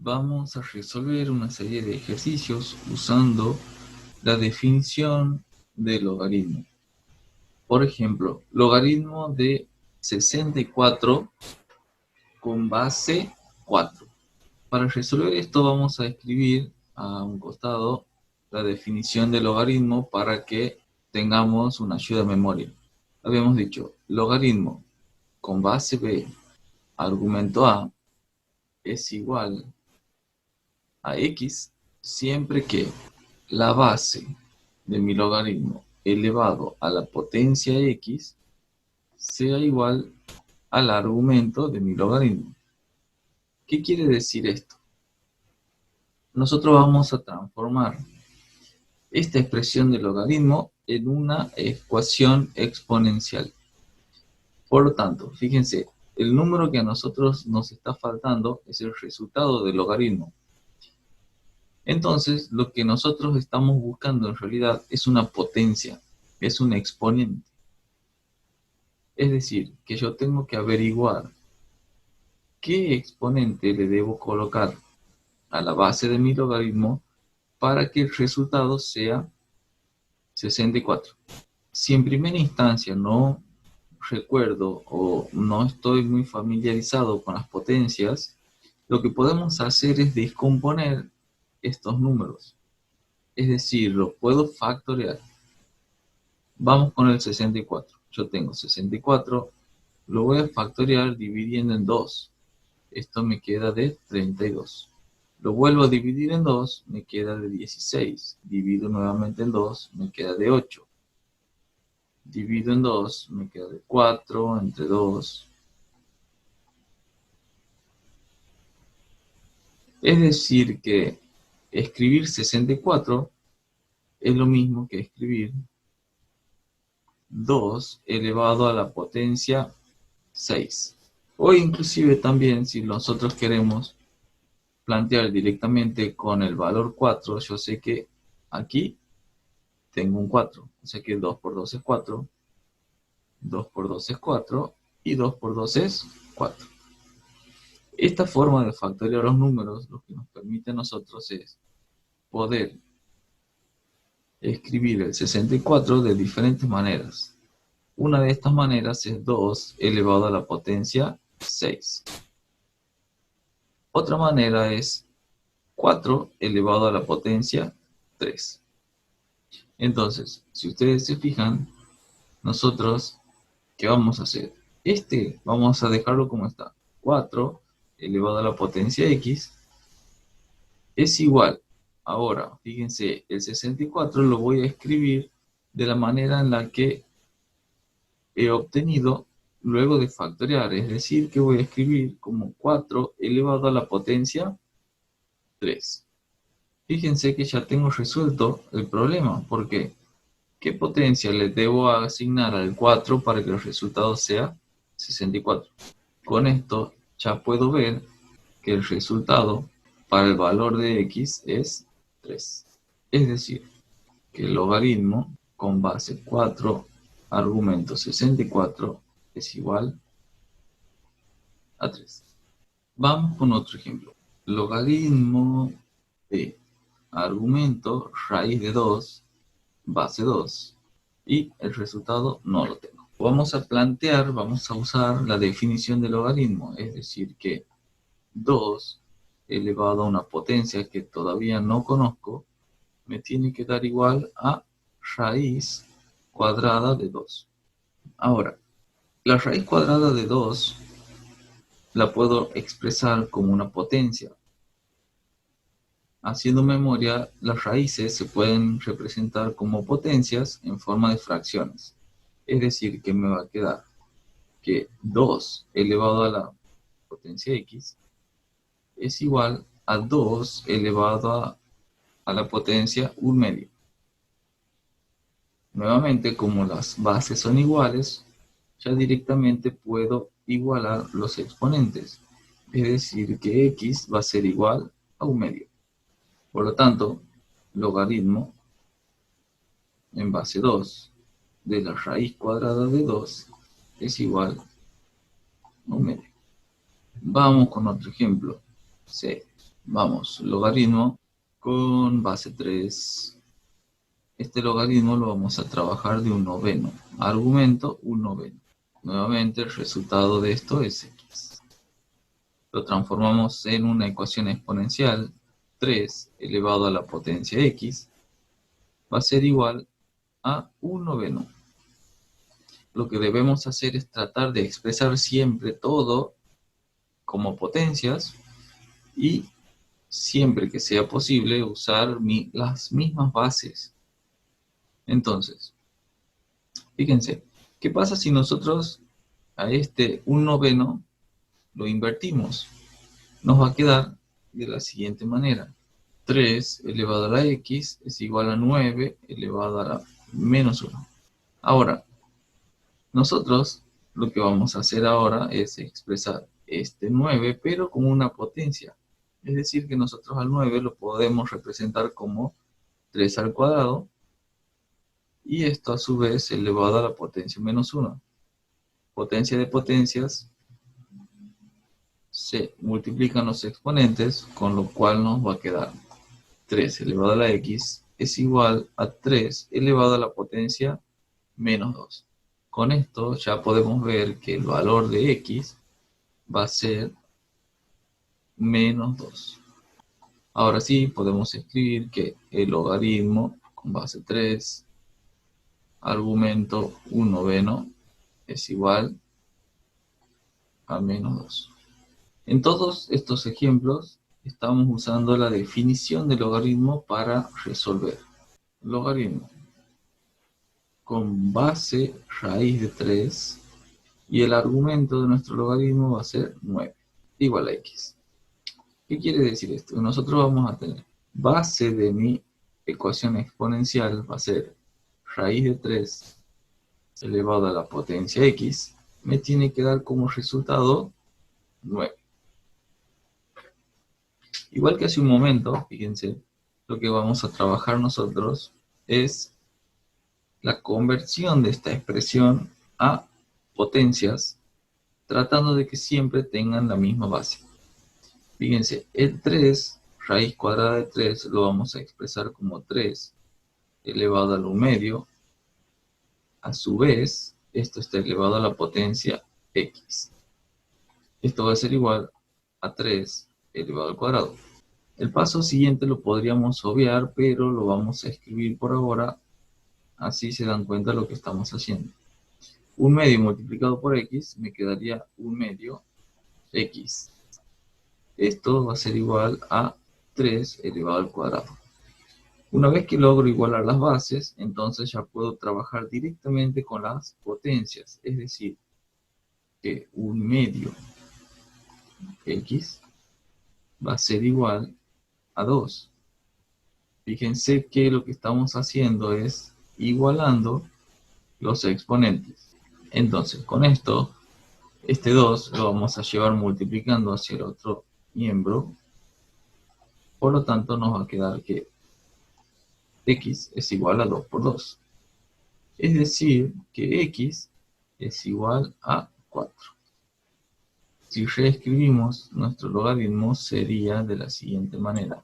vamos a resolver una serie de ejercicios usando la definición de logaritmo. Por ejemplo, logaritmo de 64 con base 4. Para resolver esto vamos a escribir a un costado la definición de logaritmo para que tengamos una ayuda de memoria. Habíamos dicho, logaritmo con base b, argumento a, es igual a x siempre que la base de mi logaritmo elevado a la potencia x sea igual al argumento de mi logaritmo. ¿Qué quiere decir esto? Nosotros vamos a transformar esta expresión de logaritmo en una ecuación exponencial. Por lo tanto, fíjense, el número que a nosotros nos está faltando es el resultado del logaritmo. Entonces, lo que nosotros estamos buscando en realidad es una potencia, es un exponente. Es decir, que yo tengo que averiguar qué exponente le debo colocar a la base de mi logaritmo para que el resultado sea 64. Si en primera instancia no recuerdo o no estoy muy familiarizado con las potencias, lo que podemos hacer es descomponer estos números. Es decir, lo puedo factorear. Vamos con el 64. Yo tengo 64, lo voy a factorear dividiendo en 2. Esto me queda de 32. Lo vuelvo a dividir en 2, me queda de 16. Divido nuevamente en 2, me queda de 8. Divido en 2, me queda de 4 entre 2. Es decir que escribir 64 es lo mismo que escribir 2 elevado a la potencia 6. O inclusive también si nosotros queremos plantear directamente con el valor 4, yo sé que aquí tengo un 4. O sea que 2 por 2 es 4, 2 por 2 es 4 y 2 por 2 es 4. Esta forma de factorear los números lo que nos permite a nosotros es poder escribir el 64 de diferentes maneras. Una de estas maneras es 2 elevado a la potencia 6. Otra manera es 4 elevado a la potencia 3. Entonces, si ustedes se fijan, nosotros, ¿qué vamos a hacer? Vamos a dejarlo como está. 4 elevado a la potencia x es igual. Ahora, fíjense, el 64 lo voy a escribir de la manera en la que he obtenido luego de factorear. Es decir, que voy a escribir como 4 elevado a la potencia 3. Fíjense que ya tengo resuelto el problema. ¿Por qué? ¿Qué potencia le debo asignar al 4 para que el resultado sea 64? Con esto ya puedo ver que el resultado para el valor de x es 3. Es decir, que el logaritmo con base 4, argumento 64, es igual a 3. Vamos con otro ejemplo. Logaritmo de argumento raíz de 2, base 2, y el resultado no lo tengo. Vamos a usar la definición de logaritmo, es decir que 2 elevado a una potencia que todavía no conozco, me tiene que dar igual a raíz cuadrada de 2. Ahora, la raíz cuadrada de 2 la puedo expresar como una potencia. Haciendo memoria, las raíces se pueden representar como potencias en forma de fracciones. Es decir, que me va a quedar que 2 elevado a la potencia x es igual a 2 elevado a la potencia 1 medio. Nuevamente, como las bases son iguales, ya directamente puedo igualar los exponentes. Es decir, que x va a ser igual a 1 medio. Por lo tanto, logaritmo en base 2 de la raíz cuadrada de 2 es igual a 1 medio. Vamos con otro ejemplo. C. Vamos, logaritmo con base 3. Este logaritmo lo vamos a trabajar de un noveno. Argumento, un noveno. Nuevamente el resultado de esto es x. Lo transformamos en una ecuación exponencial. 3 elevado a la potencia x va a ser igual a un noveno. Lo que debemos hacer es tratar de expresar siempre todo como potencias y siempre que sea posible usar las mismas bases. Entonces, fíjense, ¿qué pasa si nosotros a este un noveno lo invertimos? Nos va a quedar de la siguiente manera. 3 elevado a la x es igual a 9 elevado a la menos 1. Ahora, nosotros lo que vamos a hacer ahora es expresar este 9, pero con una potencia. Es decir, que nosotros al 9 lo podemos representar como 3 al cuadrado, y esto a su vez elevado a la potencia menos 1. Potencia de potencias, se multiplican los exponentes, con lo cual nos va a quedar 3 elevado a la x es igual a 3 elevado a la potencia menos 2. Con esto ya podemos ver que el valor de x va a ser menos 2. Ahora sí, podemos escribir que el logaritmo con base 3, argumento 1 noveno, es igual a menos 2. En todos estos ejemplos estamos usando la definición del logaritmo para resolver. Logaritmo con base raíz de 3 y el argumento de nuestro logaritmo va a ser 9, igual a x. ¿Qué quiere decir esto? Nosotros vamos a tener base de mi ecuación exponencial, va a ser raíz de 3 elevado a la potencia x, me tiene que dar como resultado 9. Igual que hace un momento, fíjense, lo que vamos a trabajar nosotros es la conversión de esta expresión a potencias, tratando de que siempre tengan la misma base. Fíjense, el 3, raíz cuadrada de 3, lo vamos a expresar como 3 elevado al 1 medio. A su vez, esto está elevado a la potencia x. Esto va a ser igual a 3 elevado al cuadrado. El paso siguiente lo podríamos obviar, pero lo vamos a escribir por ahora, así se dan cuenta de lo que estamos haciendo. 1 medio multiplicado por x me quedaría 1 medio x. Esto va a ser igual a 3 elevado al cuadrado. Una vez que logro igualar las bases, entonces ya puedo trabajar directamente con las potencias. Es decir, que 1 medio x va a ser igual a 2. Fíjense que lo que estamos haciendo es igualando los exponentes. Entonces, con esto, este 2 lo vamos a llevar multiplicando hacia el otro miembro. Por lo tanto, nos va a quedar que x es igual a 2 por 2. Es decir, que x es igual a 4. Si reescribimos nuestro logaritmo sería de la siguiente manera.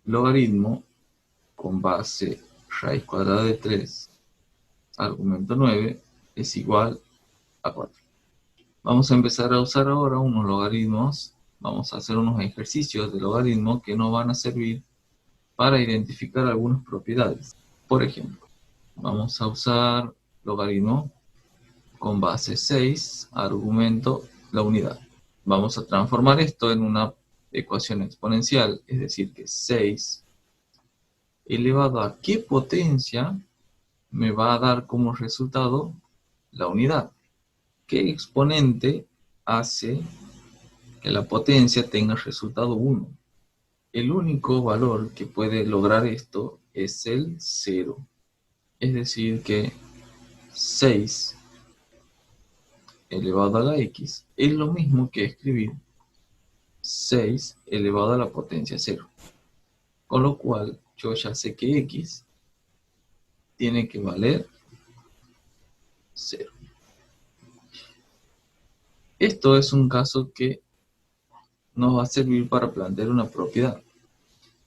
Logaritmo con base raíz cuadrada de 3, argumento 9, es igual a 4. Vamos a empezar a usar ahora unos logaritmos. Vamos a hacer unos ejercicios de logaritmo que nos van a servir para identificar algunas propiedades. Por ejemplo, vamos a usar logaritmo con base 6, argumento la unidad. Vamos a transformar esto en una ecuación exponencial, es decir, que 6 elevado a qué potencia me va a dar como resultado la unidad. ¿Qué exponente hace que la potencia tenga resultado 1? El único valor que puede lograr esto es el 0. Es decir, que 6 elevado a la x es lo mismo que escribir 6 elevado a la potencia 0. Con lo cual, yo ya sé que x tiene que valer 0. Esto es un caso que nos va a servir para plantear una propiedad.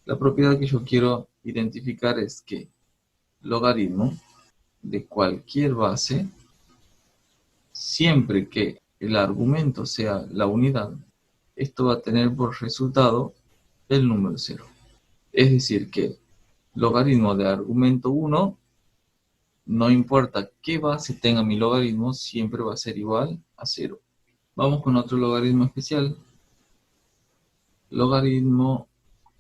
La propiedad que yo quiero identificar es que logaritmo de cualquier base, siempre que el argumento sea la unidad, esto va a tener por resultado el número 0. Es decir, que logaritmo de argumento 1, no importa qué base tenga mi logaritmo, siempre va a ser igual a 0. Vamos con otro logaritmo especial. Logaritmo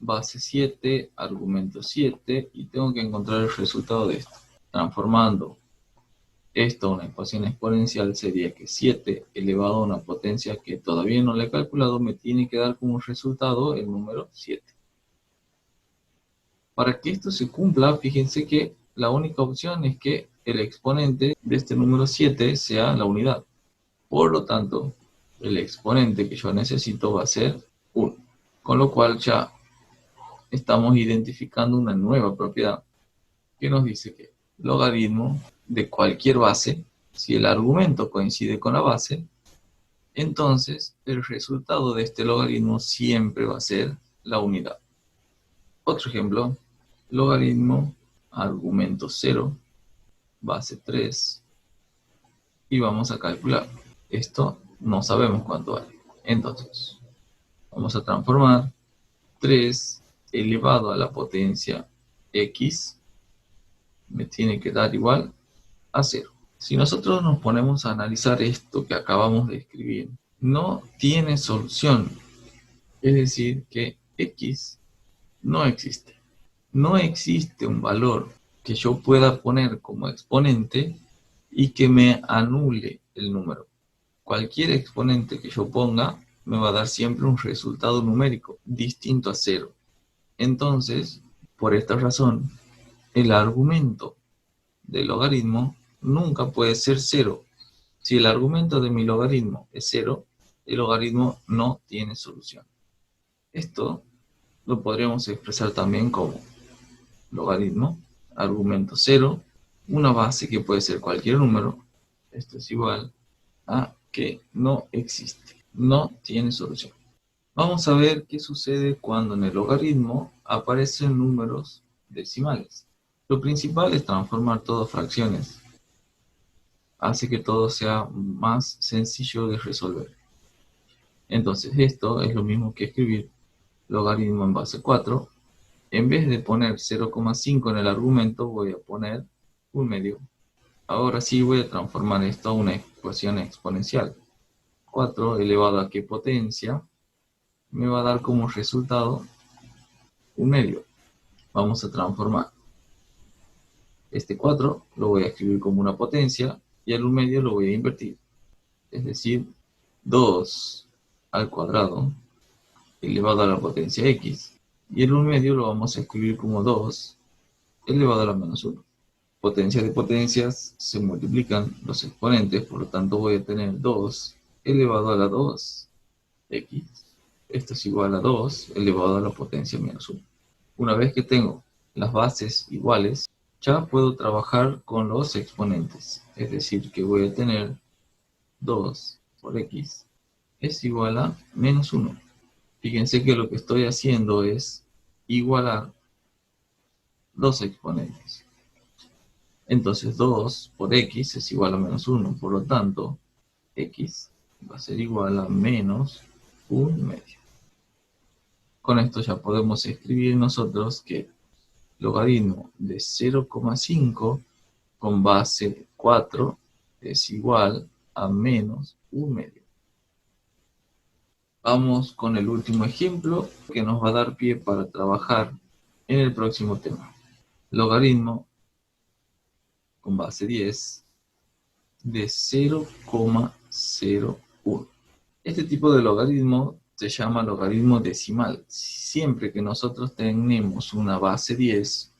base 7, argumento 7, y tengo que encontrar el resultado de esto. Transformando esto a una ecuación exponencial sería que 7 elevado a una potencia que todavía no le he calculado me tiene que dar como resultado el número 7. Para que esto se cumpla, fíjense que la única opción es que el exponente de este número 7 sea la unidad. Por lo tanto, el exponente que yo necesito va a ser 1. Con lo cual ya estamos identificando una nueva propiedad que nos dice que logaritmo de cualquier base, si el argumento coincide con la base, entonces el resultado de este logaritmo siempre va a ser la unidad. Otro ejemplo, logaritmo argumento 0, base 3, y vamos a calcular. Esto no sabemos cuánto vale. Entonces, vamos a transformar 3 elevado a la potencia x, me tiene que dar igual a 0. Si nosotros nos ponemos a analizar esto que acabamos de escribir, no tiene solución. Es decir, que x no existe. No existe un valor que yo pueda poner como exponente y que me anule el número. Cualquier exponente que yo ponga me va a dar siempre un resultado numérico distinto a 0. Entonces, por esta razón, el argumento del logaritmo nunca puede ser 0. Si el argumento de mi logaritmo es 0, el logaritmo no tiene solución. Esto lo podríamos expresar también como logaritmo, argumento 0, una base que puede ser cualquier número. Esto es igual a que no existe, no tiene solución. Vamos a ver qué sucede cuando en el logaritmo aparecen números decimales. Lo principal es transformar todo a fracciones. Hace que todo sea más sencillo de resolver. Entonces esto es lo mismo que escribir logaritmo en base 4. En vez de poner 0,5 en el argumento, voy a poner 1/2. Ahora sí voy a transformar esto a una ecuación exponencial. 4 elevado a qué potencia me va a dar como resultado 1/2. Vamos a transformar este 4, lo voy a escribir como una potencia, y el 1/2 lo voy a invertir. Es decir, 2 al cuadrado elevado a la potencia x, y el 1/2 lo vamos a escribir como 2 elevado a la menos 1. Potencia de potencias se multiplican los exponentes, por lo tanto voy a tener 2 elevado a la 2x. Esto es igual a 2 elevado a la potencia menos 1. Una vez que tengo las bases iguales, ya puedo trabajar con los exponentes. Es decir, que voy a tener 2 por x es igual a menos 1. Fíjense que lo que estoy haciendo es igualar dos exponentes. Entonces 2 por x es igual a menos 1. Por lo tanto, x va a ser igual a menos 1/2. Con esto ya podemos escribir nosotros que logaritmo de 0,5 con base 4 es igual a menos 1/2. Vamos con el último ejemplo que nos va a dar pie para trabajar en el próximo tema. Logaritmo con base 10 de 0,01. Este tipo de logaritmo se llama logaritmo decimal. Siempre que nosotros tenemos una base 10,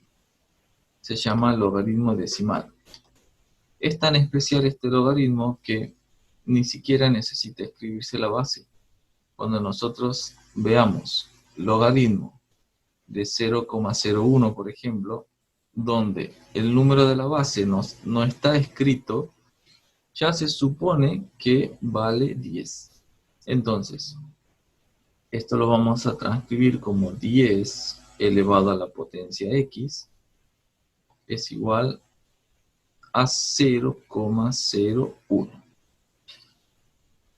se llama logaritmo decimal. Es tan especial este logaritmo que ni siquiera necesita escribirse la base. Cuando nosotros veamos logaritmo de 0,01, por ejemplo, donde el número de la base no está escrito, ya se supone que vale 10. Entonces, Esto lo vamos a transcribir como 10 elevado a la potencia x es igual a 0,01.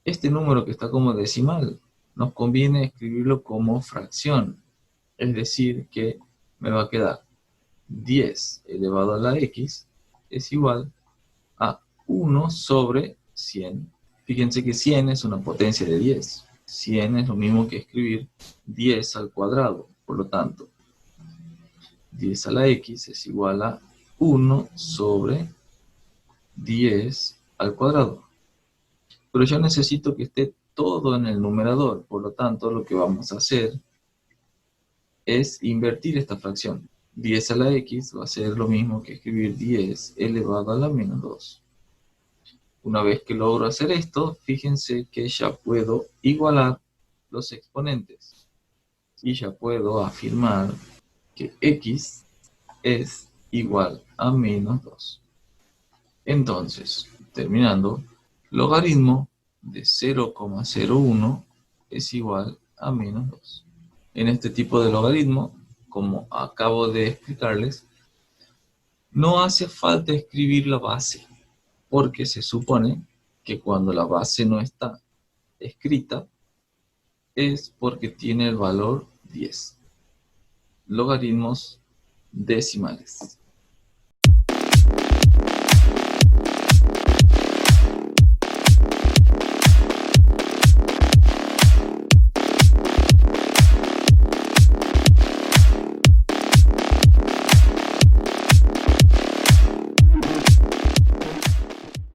Este número que está como decimal, nos conviene escribirlo como fracción. Es decir, que me va a quedar 10 elevado a la x es igual a 1 sobre 100. Fíjense que 100 es una potencia de 10. 100 es lo mismo que escribir 10 al cuadrado. Por lo tanto, 10 a la x es igual a 1 sobre 10 al cuadrado. Pero yo necesito que esté todo en el numerador. Por lo tanto, lo que vamos a hacer es invertir esta fracción. 10 a la x va a ser lo mismo que escribir 10 elevado a la menos 2. Una vez que logro hacer esto, fíjense que ya puedo igualar los exponentes. Y ya puedo afirmar que x es igual a menos 2. Entonces, terminando, logaritmo de 0,01 es igual a menos 2. En este tipo de logaritmo, como acabo de explicarles, no hace falta escribir la base, porque se supone que cuando la base no está escrita, es porque tiene el valor 10. Logaritmos decimales.